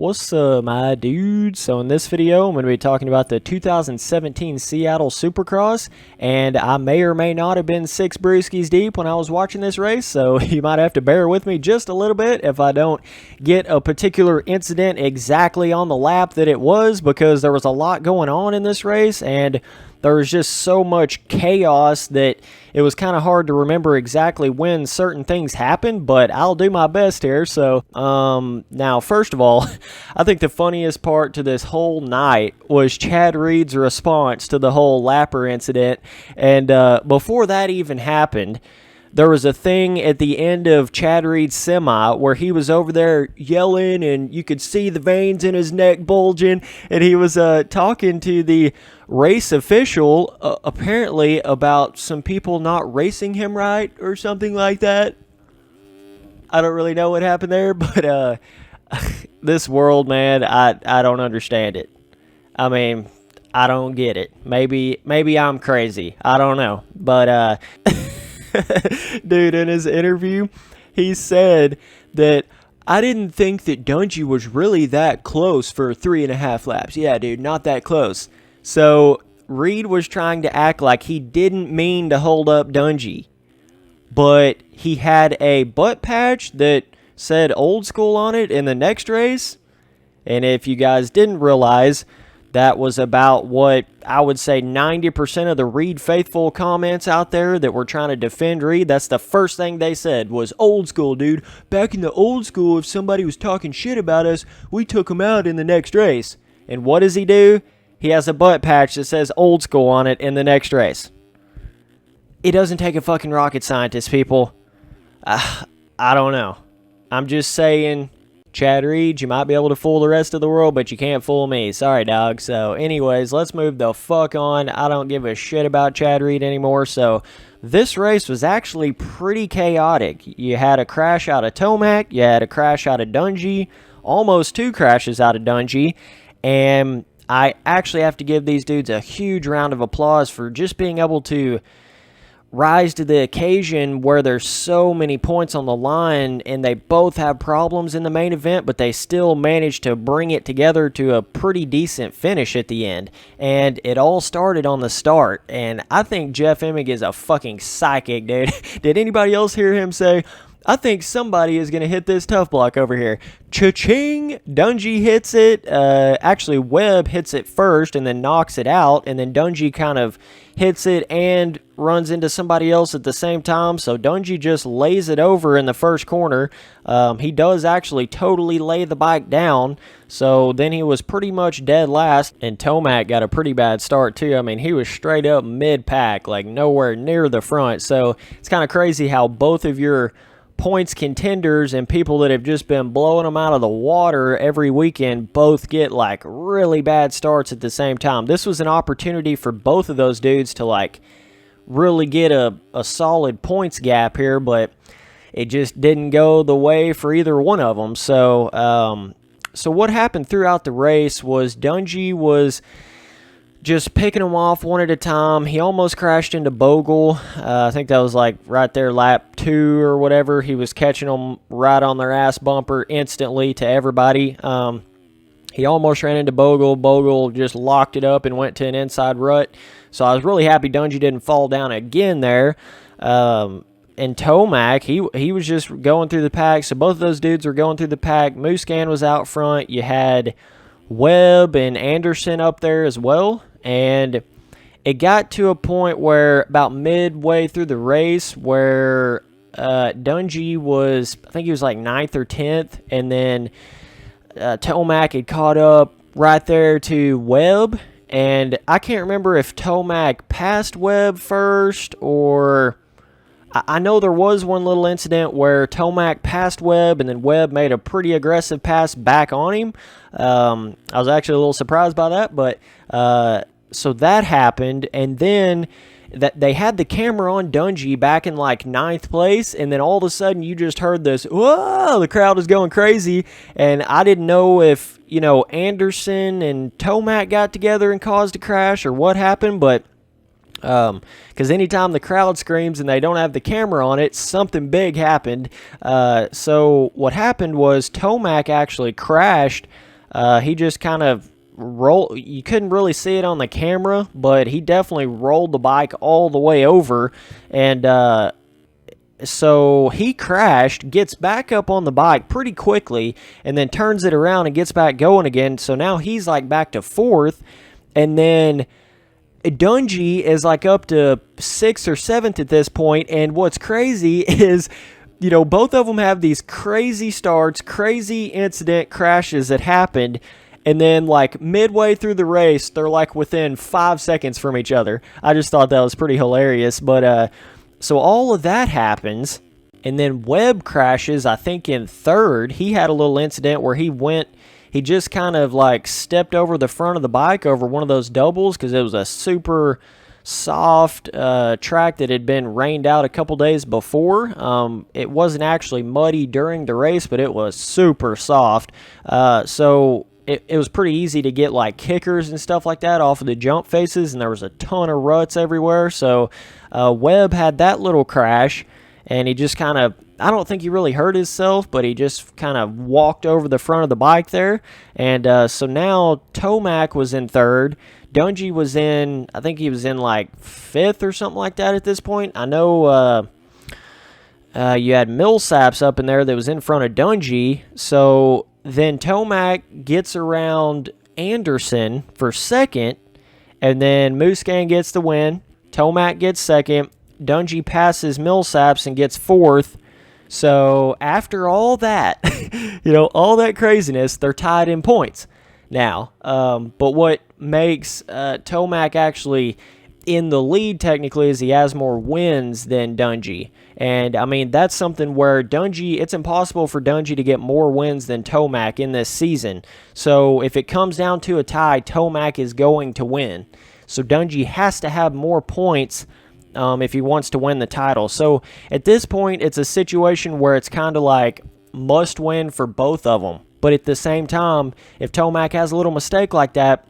What's up, my dudes? So in this video, I'm going to be talking about the 2017 Seattle Supercross, and I may or may not have been 6 brewskis deep when I was watching this race, so you might have to bear with me just a little bit if I don't get a particular incident exactly on the lap that it was, because there was a lot going on in this race, and there was just so much chaos that it was kind of hard to remember exactly when certain things happened, but I'll do my best here. So, now, first of all, I think the funniest part to this whole night was Chad Reed's response to the whole lapper incident. And before that even happened, there was a thing at the end of Chad Reed's semi where he was over there yelling and you could see the veins in his neck bulging, and he was talking to the race official apparently about some people not racing him right or something like that. I don't really know what happened there, but this world, man, I don't understand it. I mean, I don't get it. Maybe I'm crazy. I don't know. But dude, in his interview, he said that I didn't think that Dungey was really that close for 3.5 laps. Yeah, dude, not that close. So Reed was trying to act like he didn't mean to hold up Dungey, but he had a butt patch that said old school on it in the next race. And if you guys didn't realize, that was about what I would say 90% of the Reed faithful comments out there that were trying to defend Reed, that's the first thing they said was old school, dude. Back in the old school, if somebody was talking shit about us, we took them out in the next race. And what does he do? He has a butt patch that says old school on it in the next race. It doesn't take a fucking rocket scientist, people. I don't know. I'm just saying, Chad Reed, you might be able to fool the rest of the world, but you can't fool me. Sorry, dog. So, anyways, let's move the fuck on. I don't give a shit about Chad Reed anymore. So, this race was actually pretty chaotic. You had a crash out of Tomac. You had a crash out of Dungey. Almost 2 crashes out of Dungey. And I actually have to give these dudes a huge round of applause for just being able to rise to the occasion where there's so many points on the line and they both have problems in the main event, but they still managed to bring it together to a pretty decent finish at the end. And it all started on the start, and I think Jeff Emig is a fucking psychic, dude. Did anybody else hear him say, I think somebody is going to hit this tough block over here? Cha-ching! Dungey hits it. Actually, Webb hits it first and then knocks it out. And then Dungey kind of hits it and runs into somebody else at the same time. So Dungey just lays it over in the first corner. He does actually totally lay the bike down. So then he was pretty much dead last. And Tomac got a pretty bad start too. I mean, he was straight up mid-pack, like nowhere near the front. So it's kind of crazy how both of your points contenders and people that have just been blowing them out of the water every weekend both get like really bad starts at the same time. This was an opportunity for both of those dudes to like really get a solid points gap here, but it just didn't go the way for either one of them. So what happened throughout the race was Dungey was just picking them off one at a time. He almost crashed into Bogle. I think that was like right there, lap 2 or whatever. He was catching them right on their ass bumper instantly to everybody. He almost ran into Bogle. Bogle just locked it up and went to an inside rut. So I was really happy Dungey didn't fall down again there. And Tomac, he was just going through the pack. So both of those dudes were going through the pack. Muscan was out front. You had Webb and Anderson up there as well. And it got to a point where about midway through the race where Dungey was, I think he was like 9th or 10th, and then Tomac had caught up right there to Webb, and I can't remember if Tomac passed Webb first, or I know there was one little incident where Tomac passed Webb, and then Webb made a pretty aggressive pass back on him. I was actually a little surprised by that, but so that happened, and then that they had the camera on Dungey back in like 9th place, and then all of a sudden you just heard this, whoa, the crowd is going crazy, and I didn't know if, Anderson and Tomac got together and caused a crash or what happened, but because anytime the crowd screams and they don't have the camera on it, something big happened. So what happened was Tomac actually crashed He just kind of you couldn't really see it on the camera, but he definitely rolled the bike all the way over, and so he crashed, gets back up on the bike pretty quickly, and then turns it around and gets back going again. So now he's like back to 4th, and then Dungey is like up to 6th or 7th at this point. And what's crazy is, both of them have these crazy starts, crazy incident crashes that happened. And then, like, midway through the race, they're, like, within 5 seconds from each other. I just thought that was pretty hilarious. But, so all of that happens. And then Webb crashes, I think, in 3rd. He had a little incident where he just kind of, like, stepped over the front of the bike over one of those doubles because it was a super soft track that had been rained out a couple days before. It wasn't actually muddy during the race, but it was super soft. So it was pretty easy to get like kickers and stuff like that off of the jump faces, and there was a ton of ruts everywhere. So Webb had that little crash, and he just kind of, I don't think he really hurt himself, but he just kind of walked over the front of the bike there. And so now Tomac was in 3rd. Dungey was in, I think he was in like 5th or something like that at this point. I know you had Millsaps up in there that was in front of Dungey. So then Tomac gets around Anderson for 2nd, and then Musquin gets the win. Tomac gets 2nd. Dungey passes Millsaps and gets 4th. So after all that, all that craziness, they're tied in points now. But what makes Tomac actually in the lead technically is he has more wins than Dungey. And, I mean, that's something where Dungey, it's impossible for Dungey to get more wins than Tomac in this season. So if it comes down to a tie, Tomac is going to win. So Dungey has to have more points if he wants to win the title. So at this point, it's a situation where it's kind of like must win for both of them. But at the same time, if Tomac has a little mistake like that,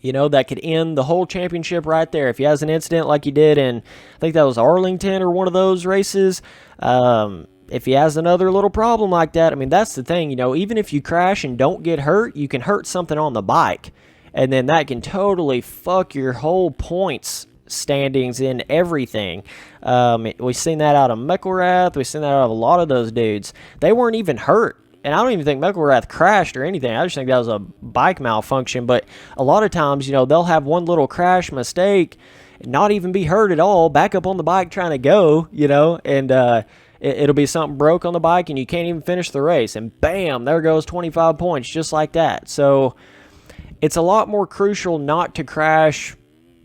that could end the whole championship right there. If he has an incident like he did in, I think that was Arlington or one of those races, if he has another little problem like that, I mean, that's the thing, even if you crash and don't get hurt, you can hurt something on the bike. And then that can totally fuck your whole points standings in everything. We've seen that out of McElrath. We've seen that out of a lot of those dudes. They weren't even hurt. And I don't even think McElrath crashed or anything. I just think that was a bike malfunction. But a lot of times, they'll have one little crash mistake, not even be hurt at all, back up on the bike trying to go, and it'll be something broke on the bike and you can't even finish the race. And bam, there goes 25 points just like that. So it's a lot more crucial not to crash,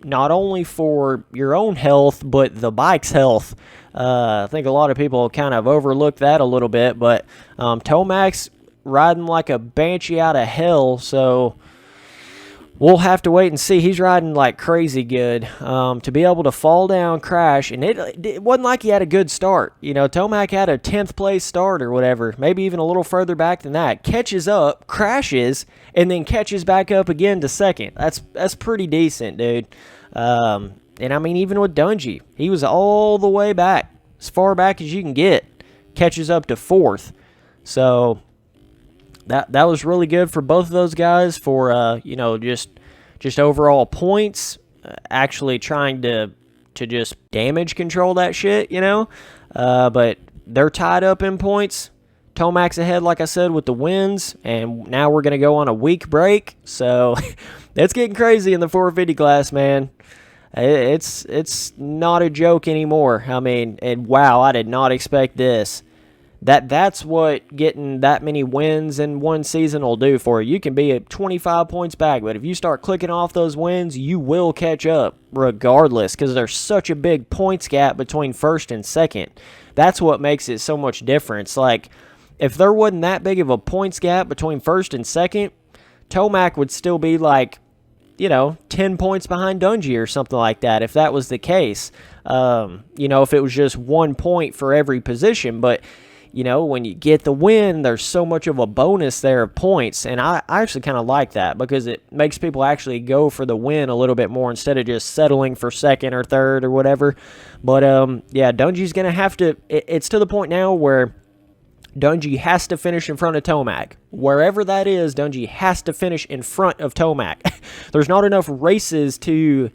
not only for your own health, but the bike's health. I think a lot of people kind of overlook that a little bit, but Tomac's riding like a banshee out of hell, so we'll have to wait and see. He's riding like crazy good. To be able to fall down, crash, and it wasn't like he had a good start. Tomac had a 10th place start or whatever, maybe even a little further back than that. Catches up, crashes, and then catches back up again to 2nd. That's pretty decent, dude. And I mean, even with Dungey, he was all the way back, as far back as you can get, catches up to 4th. So that was really good for both of those guys for just overall points, actually trying to just damage control that shit, but they're tied up in points. Tomac's ahead, like I said, with the wins, and now we're going to go on a week break. So it's getting crazy in the 450 class, man. It's not a joke anymore. I mean, and wow, I did not expect this. That's what getting that many wins in one season will do for you. You can be at 25 points back, but if you start clicking off those wins, you will catch up regardless, because there's such a big points gap between 1st and 2nd. That's what makes it so much difference. Like, if there wasn't that big of a points gap between 1st and 2nd, Tomac would still be like, 10 points behind Dungey or something like that, if that was the case. If it was just 1 point for every position. But, when you get the win, there's so much of a bonus there of points. And I actually kind of like that, because it makes people actually go for the win a little bit more instead of just settling for 2nd or 3rd or whatever. But, yeah, Dungey's going to have to, it's to the point now where Dungey has to finish in front of Tomac. Wherever that is, Dungey has to finish in front of Tomac. There's not enough races to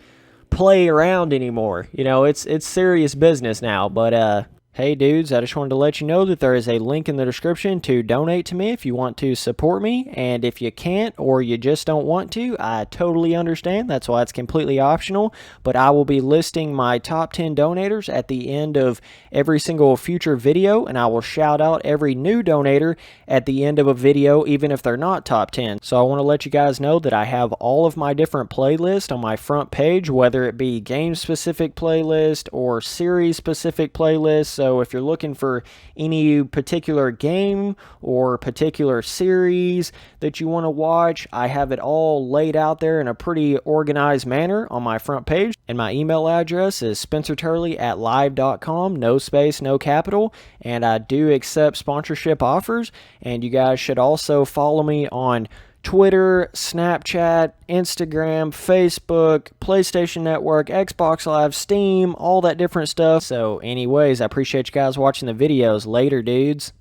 play around anymore. You know, it's serious business now. But hey dudes, I just wanted to let you know that there is a link in the description to donate to me if you want to support me. And if you can't or you just don't want to, I totally understand. That's why it's completely optional. But I will be listing my top 10 donators at the end of every single future video, and I will shout out every new donator at the end of a video, even if they're not top 10. So I want to let you guys know that I have all of my different playlists on my front page, whether it be game-specific playlist or series-specific playlist. So if you're looking for any particular game or particular series that you want to watch, I have it all laid out there in a pretty organized manner on my front page. And my email address is spencerturley@live.com, no space, no capital. And I do accept sponsorship offers. And you guys should also follow me on Twitter, Snapchat, Instagram, Facebook, PlayStation Network, Xbox Live, Steam, all that different stuff. So anyways, I appreciate you guys watching the videos. Later, dudes.